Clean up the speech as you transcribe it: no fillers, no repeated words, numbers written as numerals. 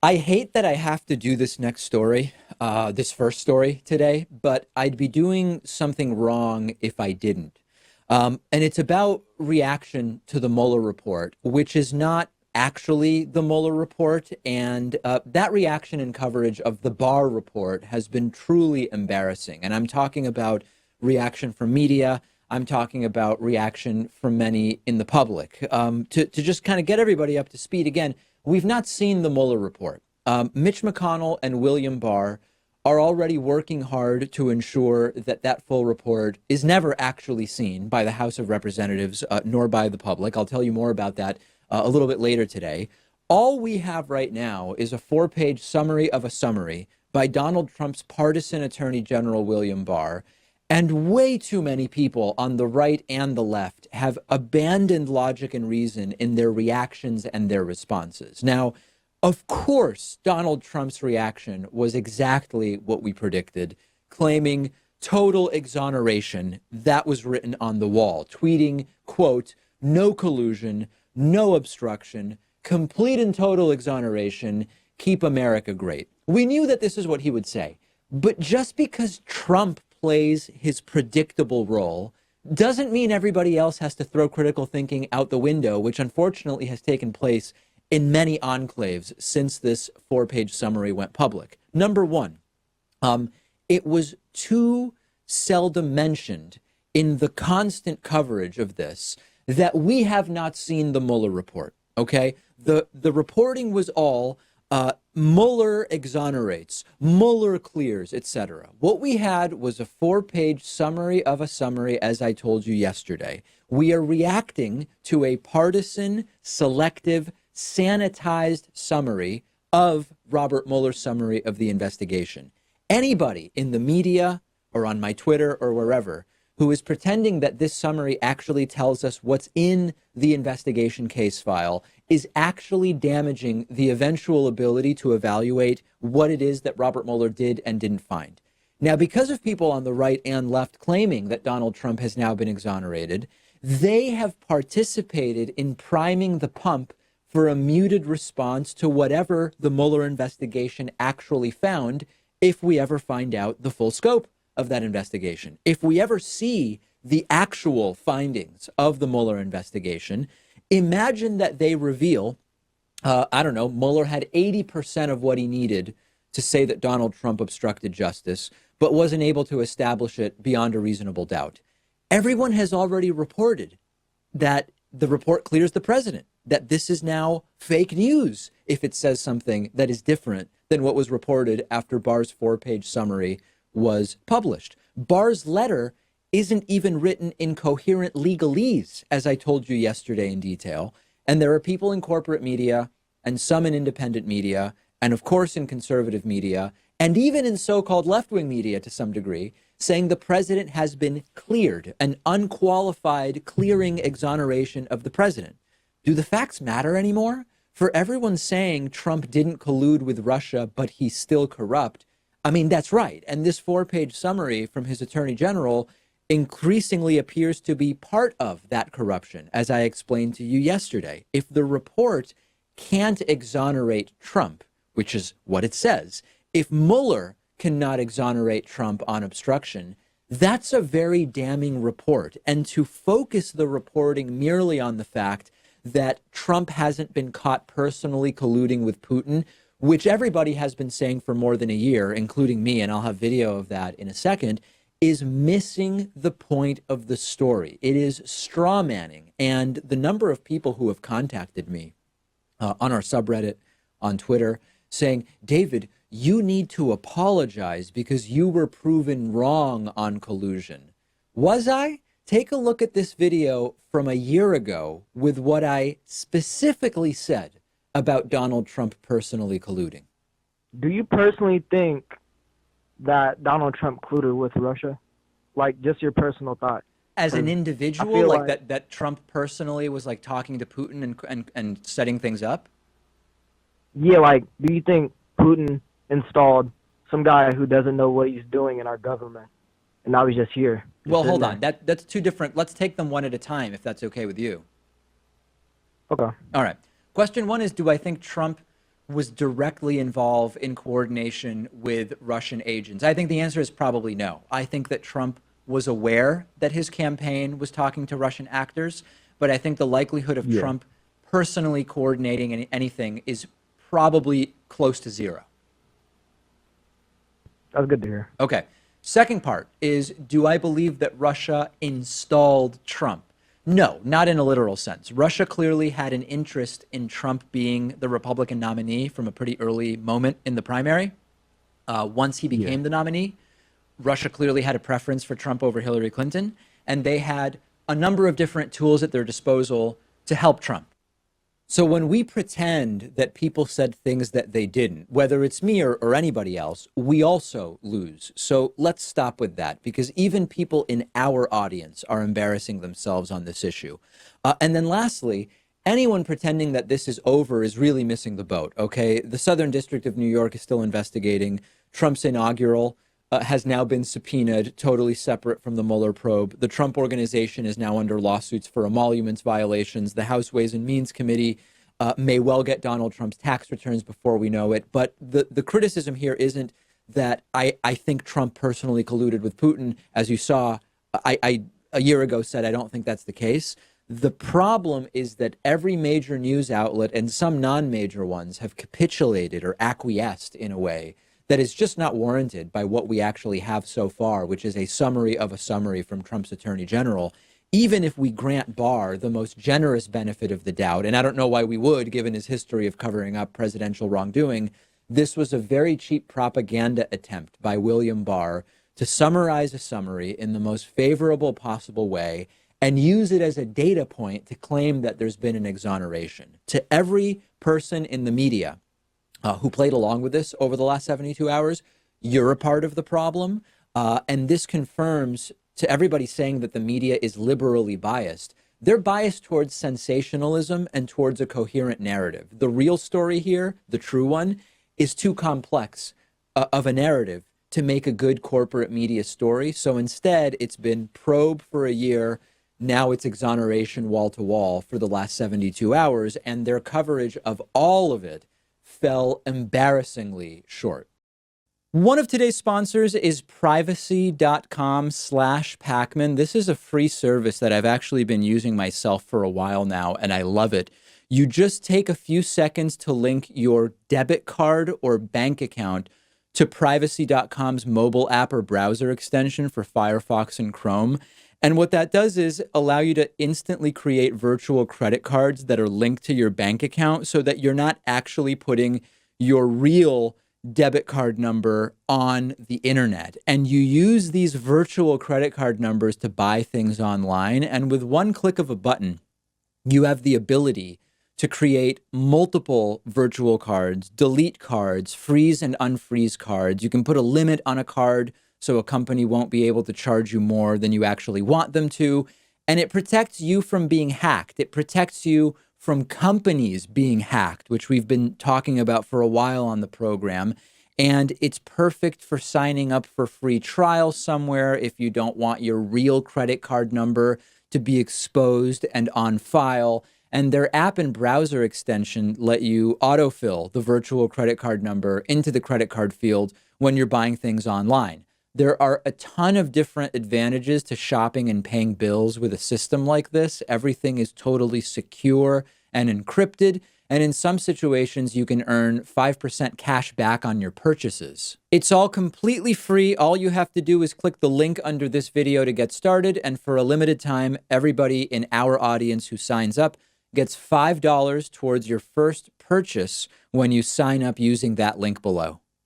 I hate that I have to do this next story, this first story today, but I'd be doing something wrong if I didn't. And it's about reaction to the Mueller report, which is not actually the Mueller report. And that reaction and coverage of the Barr report has been truly embarrassing. And I'm talking about reaction from media. I'm talking about reaction from many in the public. To just kind of get everybody up to speed again, we've not seen the Mueller report. Mitch McConnell and William Barr are already working hard to ensure that that full report is never actually seen by the House of Representatives nor by the public. I'll tell you more about that a little bit later today. All we have right now is a 4-page summary of a summary by Donald Trump's partisan Attorney General William Barr. And way too many people on the right and the left have abandoned logic and reason in their reactions and their responses. Now, of course, Donald Trump's reaction was exactly what we predicted, claiming total exoneration. That was written on the wall, tweeting, quote, "No collusion, no obstruction, complete and total exoneration, keep America great." We knew that this is what he would say. But just because Trump plays his predictable role doesn't mean everybody else has to throw critical thinking out the window, which unfortunately has taken place in many enclaves since this 4-page summary went public. Number one, it was too seldom mentioned in the constant coverage of this that we have not seen the Mueller report. Okay, the reporting was all Mueller exonerates, Mueller clears, etc. What we had was a 4-page summary of a summary, as I told you yesterday. We are reacting to a partisan, selective, sanitized summary of Robert Mueller's summary of the investigation. Anybody in the media or on my Twitter or wherever who is pretending that this summary actually tells us what's in the investigation case file is actually damaging the eventual ability to evaluate what it is that Robert Mueller did and didn't find. Now, because of people on the right and left claiming that Donald Trump has now been exonerated, they have participated in priming the pump for a muted response to whatever the Mueller investigation actually found, if we ever find out the full scope of that investigation. If we ever see the actual findings of the Mueller investigation, imagine that they reveal, I don't know, Mueller had 80% of what he needed to say that Donald Trump obstructed justice, but wasn't able to establish it beyond a reasonable doubt. Everyone has already reported that the report clears the president, that this is now fake news if it says something that is different than what was reported after Barr's 4-page summary was published. Barr's letter isn't even written in coherent legalese, as I told you yesterday in detail. And there are people in corporate media and some in independent media, and of course in conservative media, and even in so-called left-wing media to some degree, saying the president has been cleared, an unqualified clearing exoneration of the president. Do the facts matter anymore? For everyone saying Trump didn't collude with Russia, but he's still corrupt, I mean, that's right. And this 4-page summary from his attorney general increasingly appears to be part of that corruption, as I explained to you yesterday. If the report can't exonerate Trump, which is what it says, if Mueller cannot exonerate Trump on obstruction, that's a very damning report. And to focus the reporting merely on the fact that Trump hasn't been caught personally colluding with Putin, which everybody has been saying for more than a year, including me, and I'll have video of that in a second, is missing the point of the story. It is straw manning. And the number of people who have contacted me on our subreddit, on Twitter, saying, David, you need to apologize because you were proven wrong on collusion. Was I? Take a look at this video from a year ago with what I specifically said about Donald Trump personally colluding. Do you personally think that Donald Trump colluded with Russia? Like, just your personal thought. As an individual, like like that Trump personally was like talking to Putin and setting things up? Yeah, like, do you think Putin installed some guy who doesn't know what he's doing in our government, and now he's just here? Well, hold on. That's two different. Let's take them one at a time, if that's okay with you. Okay. All right. Question one is, do I think Trump was directly involved in coordination with Russian agents? I think the answer is probably no. I think that Trump was aware that his campaign was talking to Russian actors, but I think the likelihood of Yeah, Trump personally coordinating anything is probably close to zero. that's good to hear. Okay. Second part is, do I believe that Russia installed Trump? No, not in a literal sense. Russia clearly had an interest in Trump being the Republican nominee from a pretty early moment in the primary. Once he Yeah, became the nominee, Russia clearly had a preference for Trump over Hillary Clinton, and they had a number of different tools at their disposal to help Trump. So when we pretend that people said things that they didn't, whether it's me or anybody else, we also lose. So let's stop with that, because even people in our audience are embarrassing themselves on this issue. And then lastly, anyone pretending that this is over is really missing the boat. Okay. The Southern District of New York is still investigating. Trump's inaugural has now been subpoenaed, totally separate from the Mueller probe. The Trump Organization is now under lawsuits for emoluments violations. The House Ways and Means Committee may well get Donald Trump's tax returns before we know it. But the criticism here isn't that I think Trump personally colluded with Putin. As you saw, I a year ago said I don't think that's the case. The problem is that every major news outlet and some non-major ones have capitulated or acquiesced in a way that is just not warranted by what we actually have so far, which is a summary of a summary from Trump's attorney general. Even if we grant Barr the most generous benefit of the doubt, and I don't know why we would, given his history of covering up presidential wrongdoing, this was a very cheap propaganda attempt by William Barr to summarize a summary in the most favorable possible way and use it as a data point to claim that there's been an exoneration. To every person in the media who played along with this over the last 72 hours, you're a part of the problem. And this confirms to everybody saying that the media is liberally biased. They're biased towards sensationalism and towards a coherent narrative. The real story here, the true one, is too complex of a narrative to make a good corporate media story. So instead, it's been probe for a year. Now it's exoneration wall to wall for the last 72 hours. And their coverage of all of it fell embarrassingly short. One of today's sponsors is privacy.com/Pakman. This is a free service that I've actually been using myself for a while now, and I love it. You just take a few seconds to link your debit card or bank account to privacy.com's mobile app or browser extension for Firefox and Chrome. And what that does is allow you to instantly create virtual credit cards that are linked to your bank account so that you're not actually putting your real debit card number on the internet. And you use these virtual credit card numbers to buy things online. And with one click of a button, you have the ability to create multiple virtual cards, delete cards, freeze and unfreeze cards. You can put a limit on a card so a company won't be able to charge you more than you actually want them to. And it protects you from being hacked. It protects you from companies being hacked, which we've been talking about for a while on the program. And it's perfect for signing up for free trials somewhere if you don't want your real credit card number to be exposed and on file. And their app and browser extension let you autofill the virtual credit card number into the credit card field when you're buying things online. There are a ton of different advantages to shopping and paying bills with a system like this. Everything is totally secure and encrypted. And in some situations, you can earn 5% cash back on your purchases. It's all completely free. All you have to do is click the link under this video to get started. And for a limited time, everybody in our audience who signs up gets $5 towards your first purchase when you sign up using that link below.